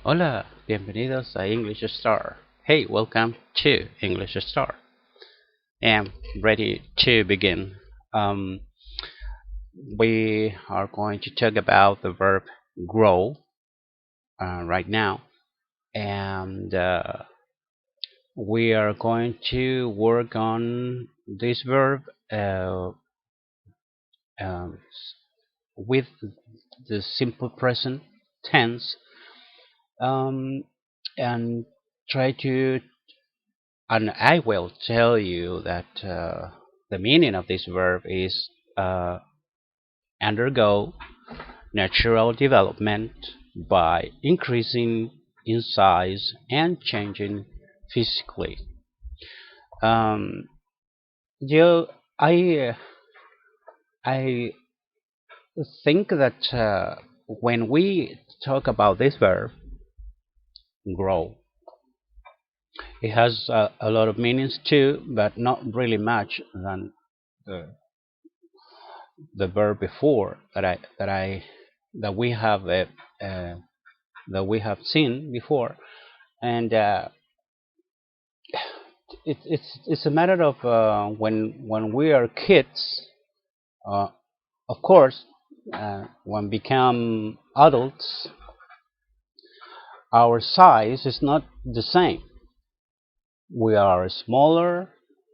Hola, bienvenidos a English Star. Hey, welcome to English Star. I'm ready to begin. Um, we are going to talk about the verb grow right now, and we are going to work on this verb uh, um, with the simple present tense, um, and try to and I will tell you that the meaning of this verb is uh, undergo natural development by increasing in size and changing physically. Um, you, I think that when we talk about this verb, grow, it has a lot of meanings too, but not really much than the the verb before that we have uh, that we have seen before, and it's a matter of when we are kids, uh, of course, when become adults, our size is not the same. We are smaller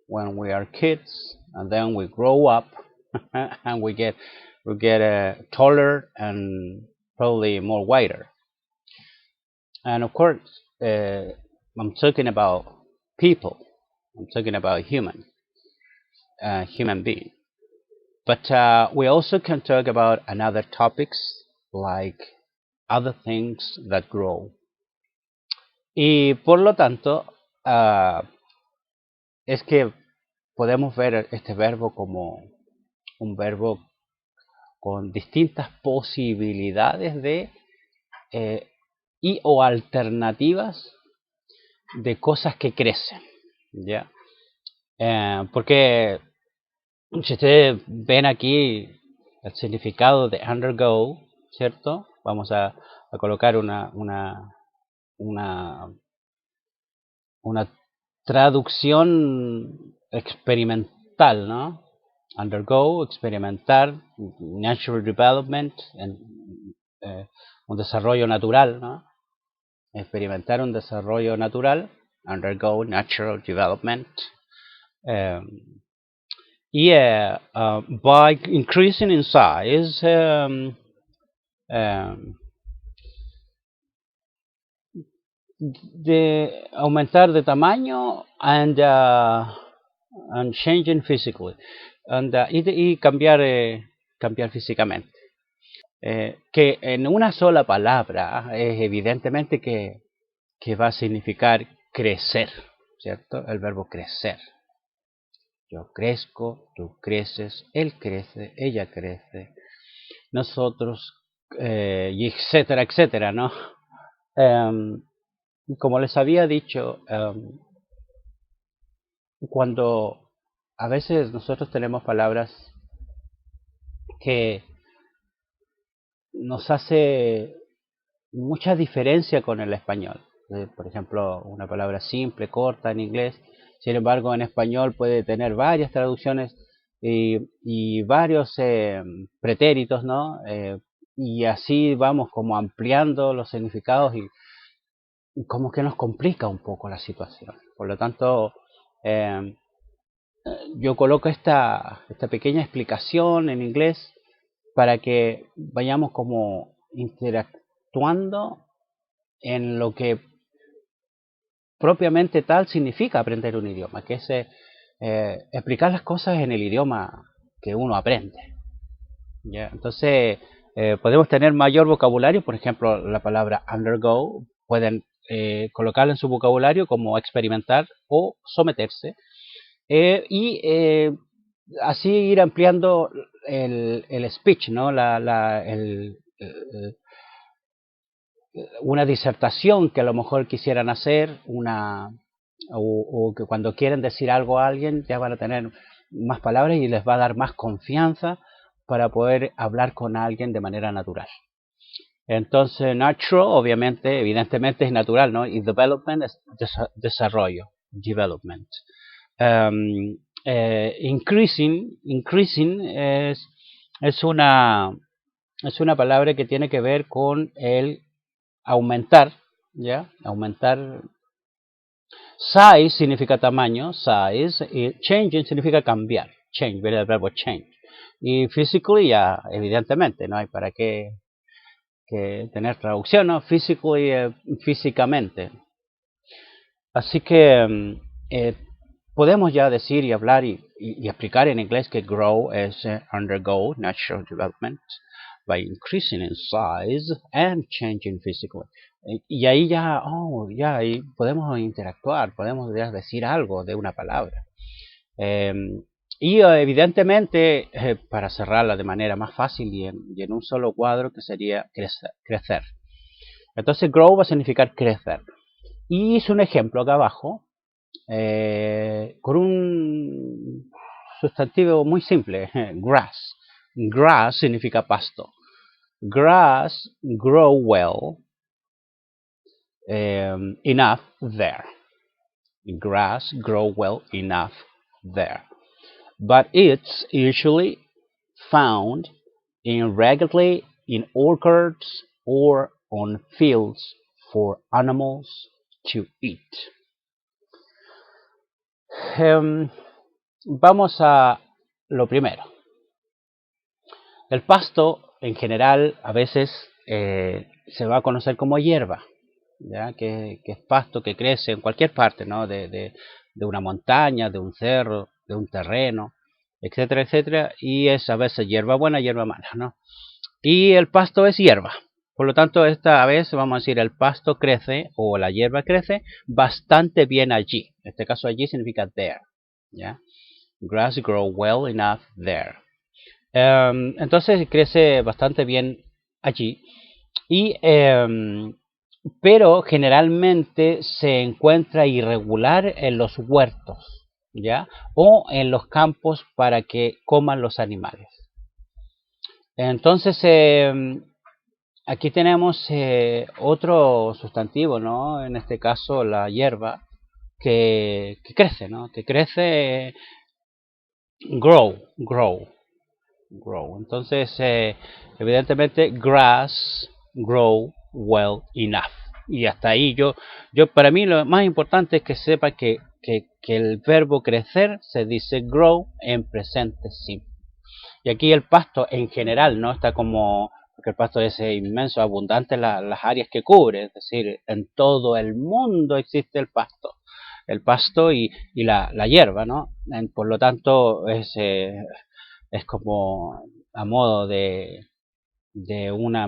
when we are kids, and then we grow up, and we get taller and probably more wider. And of course, I'm talking about people. I'm talking about human being. But we also can talk about another topics like other things that grow. Y por lo tanto, es que podemos ver este verbo como un verbo con distintas posibilidades de eh, y o alternativas de cosas que crecen, ¿ya? Porque si ustedes ven aquí el significado de undergo, ¿cierto? Vamos a colocar una, una traducción experimental, ¿no? Undergo, experimentar, natural development, un desarrollo natural, ¿no? Experimentar un desarrollo natural, undergo natural development. Yeah, by increasing in size, um, de aumentar de tamaño and changing physically, y cambiar cambiar físicamente. Que en una sola palabra es evidentemente que va a significar crecer, ¿cierto? El verbo crecer. Yo crezco, tú creces, él crece, ella crece, nosotros, y etcétera, etcétera, ¿no? Como les había dicho, cuando a veces nosotros tenemos palabras que nos hace mucha diferencia con el español. Por ejemplo, una palabra simple, corta en inglés, sin embargo en español puede tener varias traducciones y varios pretéritos, ¿no? Y así vamos como ampliando los significados y como que nos complica un poco la situación. Por lo tanto, eh, yo coloco esta pequeña explicación en inglés para que vayamos como interactuando en lo que propiamente tal significa aprender un idioma, que es explicar las cosas en el idioma que uno aprende. ¿Ya? Entonces, podemos tener mayor vocabulario, por ejemplo, la palabra undergo, pueden colocarla en su vocabulario como experimentar o someterse, y así ir ampliando el speech, ¿no? Una disertación que a lo mejor quisieran hacer, o que cuando quieren decir algo a alguien ya van a tener más palabras y les va a dar más confianza para poder hablar con alguien de manera natural. Entonces, natural, obviamente, evidentemente es natural, ¿no? Y development es desarrollo, development. Increasing es una, es una palabra que tiene que ver con el aumentar, ¿ya? Aumentar. Size significa tamaño, size, y changing significa cambiar, change, viene del verbo change. Y physically ya, evidentemente, no hay para qué que tener traducción, ¿no? Physically, físicamente. Así que podemos ya decir y hablar y explicar en inglés que grow es undergo natural development by increasing in size and changing physically. Y ahí ya, ya ahí podemos interactuar, podemos ya decir algo de una palabra. Y evidentemente, para cerrarla de manera más fácil y en un solo cuadro, que sería crecer. Entonces, grow va a significar crecer. Y hice un ejemplo acá abajo con un sustantivo muy simple, grass. Grass significa pasto. Grass grow well enough there. Grass grow well enough there. But it's usually found irregularly in orchards or on fields for animals to eat. Vamos a lo primero. El pasto, en general, a veces se va a conocer como hierba, ¿ya? Que es pasto que crece en cualquier parte, ¿no? De una montaña, de un cerro, de un terreno, etcétera, etcétera, y es a veces hierba buena, hierba mala, ¿no? Y el pasto es hierba. Por lo tanto, esta vez vamos a decir el pasto crece o la hierba crece bastante bien allí. En este caso allí significa there, ¿ya? Grass grow well enough there. Entonces crece bastante bien allí. Y, pero generalmente se encuentra irregular en los huertos, ¿ya? O en los campos para que coman los animales. Entonces, aquí tenemos otro sustantivo, ¿no? En este caso, la hierba, que crece, ¿no? Que crece, grow. Entonces, evidentemente, grass grow well enough. Y hasta ahí para mí lo más importante es que sepa que el verbo crecer se dice grow en presente simple. Y aquí el pasto en general, ¿no? Está como, porque el pasto es inmenso, abundante las áreas que cubre, es decir, en todo el mundo existe el pasto. El pasto y la hierba, ¿no? Por lo tanto, es como a modo de una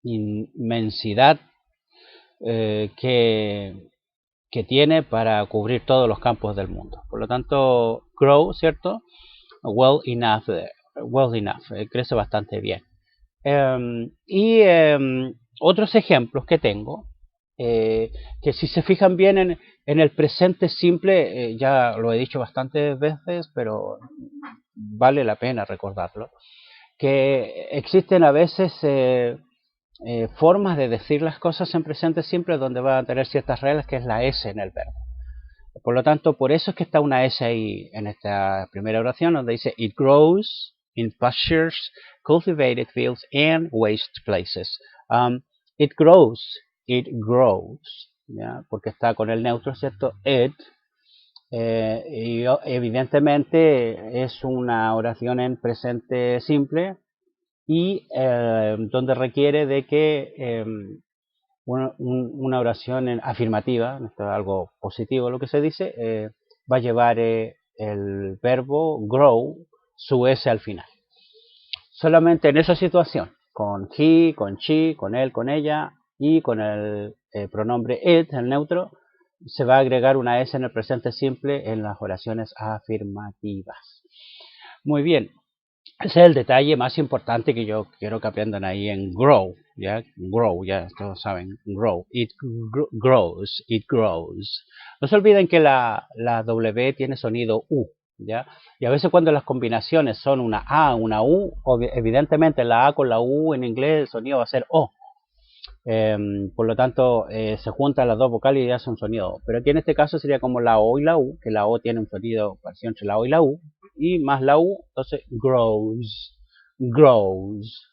inmensidad que tiene para cubrir todos los campos del mundo. Por lo tanto, grow, ¿cierto? Well enough, crece bastante bien. Y otros ejemplos que tengo, que si se fijan bien en el presente simple, ya lo he dicho bastantes veces, pero vale la pena recordarlo, que existen a veces formas de decir las cosas en presente simple donde va a tener ciertas reglas, que es la S en el verbo. Por lo tanto, por eso es que está una S ahí en esta primera oración, donde dice it grows in pastures, cultivated fields, and waste places. It grows, ¿ya? Porque está con el neutro, ¿cierto? It. Y evidentemente es una oración en presente simple y donde requiere de que una oración afirmativa, esto es algo positivo lo que se dice, va a llevar el verbo grow, su S al final. Solamente en esa situación, con he, con she, con él, con ella y con el pronombre it, el neutro, se va a agregar una S en el presente simple en las oraciones afirmativas. Muy bien, ese es el detalle más importante que yo quiero que aprendan ahí en grow, ¿ya? Grow, ya todos saben, grow. It grows. No se olviden que la W tiene sonido U, ¿ya? Y a veces cuando las combinaciones son una A, una U, evidentemente la A con la U en inglés el sonido va a ser O. Por lo tanto, se juntan las dos vocales y hace un sonido. Pero aquí en este caso sería como la O y la U, que la O tiene un sonido parecido entre la O y la U, y más la U, entonces grows, grows.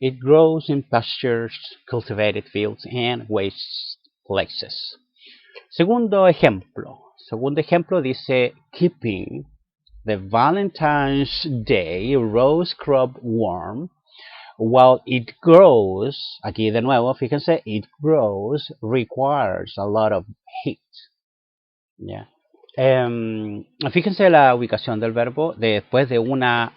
It grows in pastures, cultivated fields, and waste places. Segundo ejemplo dice keeping the Valentine's Day rose crop warm while it grows, aquí de nuevo, fíjense, it grows requires a lot of heat. Yeah. Fíjense la ubicación del verbo después de una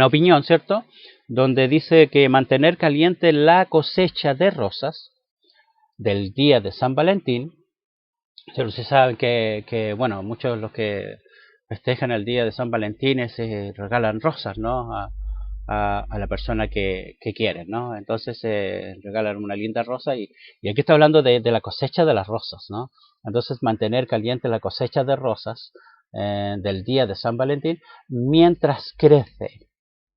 opinión, ¿cierto? Donde dice que mantener caliente la cosecha de rosas del día de San Valentín. Pero se sabe que, bueno, muchos de los que festejan el día de San Valentín se regalan rosas, ¿no? A la persona que quieren, ¿no? Entonces regalan una linda rosa y aquí está hablando de la cosecha de las rosas, ¿no? Entonces mantener caliente la cosecha de rosas del día de San Valentín mientras crece,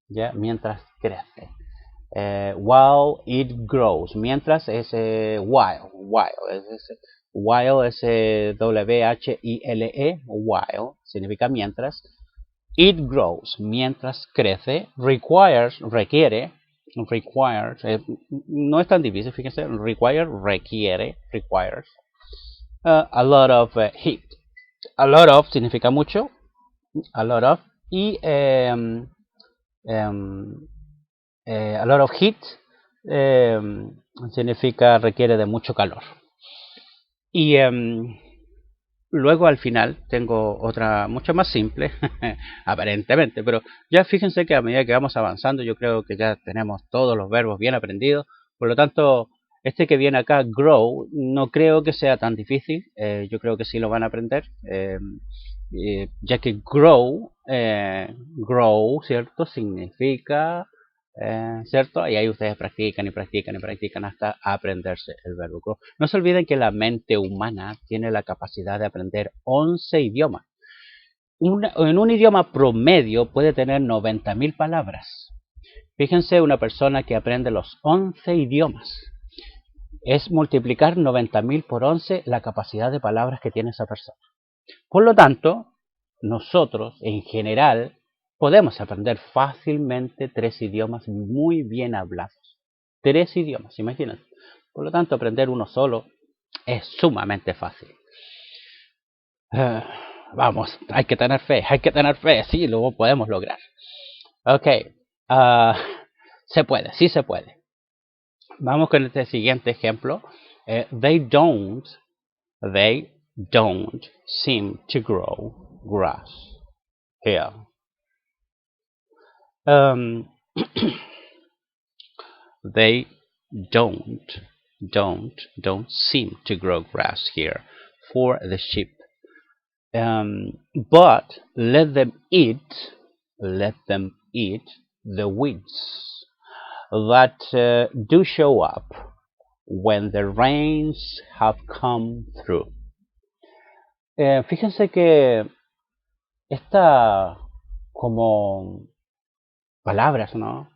¿ya? Mientras crece. While it grows, mientras es while es W-H-I-L-E, while, significa mientras. It grows, mientras crece. Requires, requiere. Requires, no es tan difícil, fíjense. Requiere, requires. A lot of heat. A lot of significa mucho. A lot of. Y a lot of heat significa requiere de mucho calor. Y luego al final tengo otra mucho más simple, aparentemente, pero ya fíjense que a medida que vamos avanzando yo creo que ya tenemos todos los verbos bien aprendidos, por lo tanto este que viene acá, grow, no creo que sea tan difícil, yo creo que sí lo van a aprender, ya que grow, ¿cierto? Significa, ¿cierto? Y ahí ustedes practican y practican y practican hasta aprenderse el verbo grow. No se olviden que la mente humana tiene la capacidad de aprender 11 idiomas. En un idioma promedio puede tener 90.000 palabras. Fíjense, una persona que aprende los 11 idiomas. Es multiplicar 90.000 por 11 la capacidad de palabras que tiene esa persona. Por lo tanto, nosotros en general podemos aprender fácilmente 3 idiomas muy bien hablados. 3 idiomas, imagínense. Por lo tanto, aprender uno solo es sumamente fácil. Vamos, hay que tener fe, sí, lo podemos lograr. Ok, se puede, sí se puede. Vamos con este siguiente ejemplo. They don't seem to grow grass here. They don't seem to grow grass here for the sheep. But let them eat the weeds that do show up when the rains have come through. Fíjense que esta como palabras, ¿no?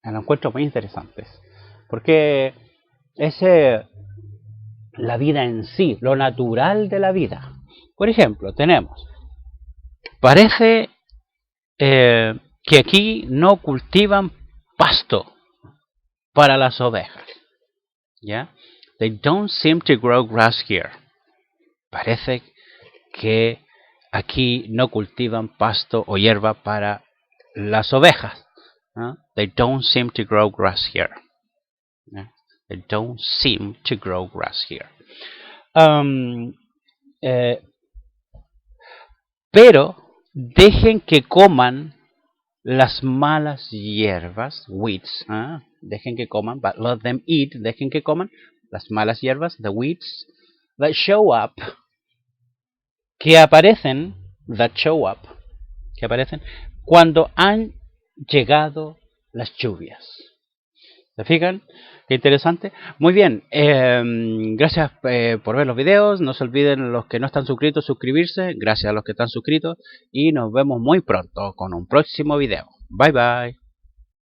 Las encuentro muy interesantes, porque es la vida en sí, lo natural de la vida. Por ejemplo, tenemos, parece que aquí no cultivan pasto para las ovejas, ¿ya? They don't seem to grow grass here. Parece que aquí no cultivan pasto o hierba para las ovejas. They don't seem to grow grass here. They don't seem to grow grass here. Pero dejen que coman las malas hierbas, weeds, dejen que coman, but let them eat, dejen que coman las malas hierbas, the weeds, that show up, que aparecen cuando han llegado las lluvias. ¿Se fijan? Qué interesante. Muy bien, gracias por ver los videos. No se olviden los que no están suscritos, suscribirse. Gracias a los que están suscritos. Y nos vemos muy pronto con un próximo video. Bye bye.